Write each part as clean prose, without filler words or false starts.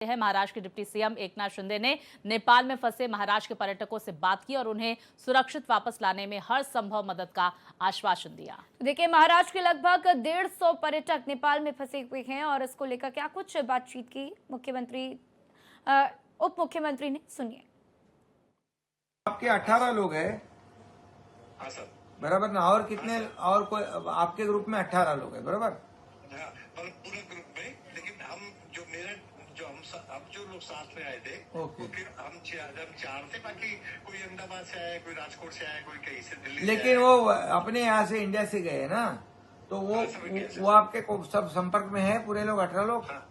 है। महाराष्ट्र के deputy CM Eknath Shinde ने नेपाल में फंसे महाराष्ट्र के पर्यटकों से बात की और उन्हें सुरक्षित वापस लाने में हर संभव मदद का आश्वासन दिया। देखिए, महाराष्ट्र के लगभग 150 पर्यटक नेपाल में फंसे हुए हैं और इसको लेकर क्या कुछ बातचीत की उप मुख्यमंत्री ने, सुनिए। आपके 18 लोग हैं। हाँ सर, बराबर ना? और कितने? और कोई आपके ग्रुप में 18 लोग हैं, बराबर? हाँ, और पूरे ग्रुप में। लेकिन हम जो अब जो लोग साथ में आए थे, ओके। वो फिर हम चार थे। बाकी कोई अहमदाबाद से आया, कोई राजकोट से आया, कोई कहीं से दिल्ली से लेकिन आया। वो अपने यहाँ से इंडिया से गए ना, तो वो आपके सब संपर्क में है पूरे लोग 18 लोग? हाँ,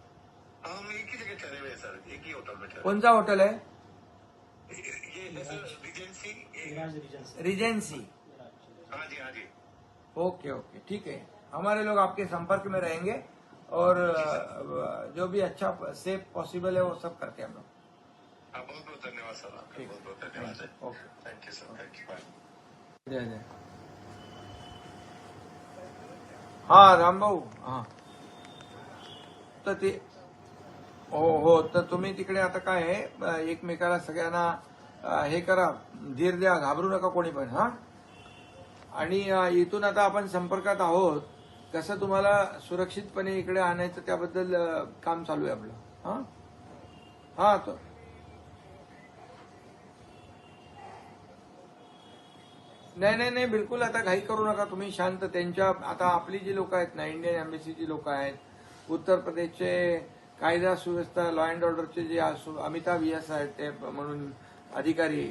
हम एक ही जगह ठहरे हुए हैं सर, एक ही होटल में ठहरे। कौन सा होटल है? ये है सर रिजेंसी। रिजेंसी। हाँ जी, हाँ जी। ओके ओके, ठीक है। हमारे लोग आपके संपर्क में रहेंगे और जो भी अच्छा सेफ पॉसिबल है वो सब करते हैं हम लोग। हाँ, बहुत बहुत धन्यवाद सर, आपका ठीक। बहुत बहुत धन्यवाद है। Okay, thank you sir, thank you, bye. जय जय। हा रामभाऊ, हा तर ते हो तर तुम्ही तिकडे आता काय आहे, एकमेकाला सगळ्यांना हे करा, धीर द्या, घाबरू नका कोणी पण. हा, आणि इथून आता आपण संपर्कात आहोत. कसं तुम्हाला सुरक्षितपणे इकडे आणायचं त्याबद्दल काम चालू आहे आपलं. हा हा तो नाही बिलकुल आता घाई करू नका तुम्ही, शांत. त्यांच्या आता आपली जी लोक आहेत ना, इंडियन एम्बेसीची लोक आहेत, उत्तर प्रदेशचे कायदा सुव्यवस्था लॉ अँड ऑर्डरचे जे अमिताभ यस आहेत ते म्हणून अधिकारी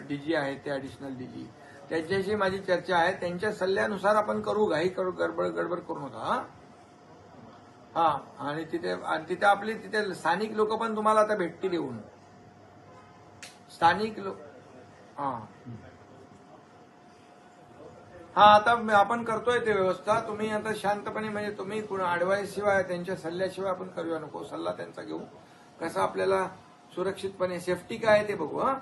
डीजी आहेत, ते ॲडिशनल डीजी, त्यांच्याशी माझी चर्चा आहे. त्यांच्या सल्ल्यानुसार आपण करू, घाई करू, गडबड करू नका. हा, आणि तिथे आपली तिथे स्थानिक लोक पण तुम्हाला आता भेटतील येऊन. स्थानिक लोक. हा हा, आता आपण करतोय ते व्यवस्था. तुम्ही आता शांतपणे, म्हणजे तुम्ही ऍडवाइस शिवाय, त्यांच्या सल्ल्याशिवाय आपण करूया नको. सल्ला त्यांचा घेऊ, कसं आपल्याला सुरक्षितपणे सेफ्टी काय आहे ते बघू. हा.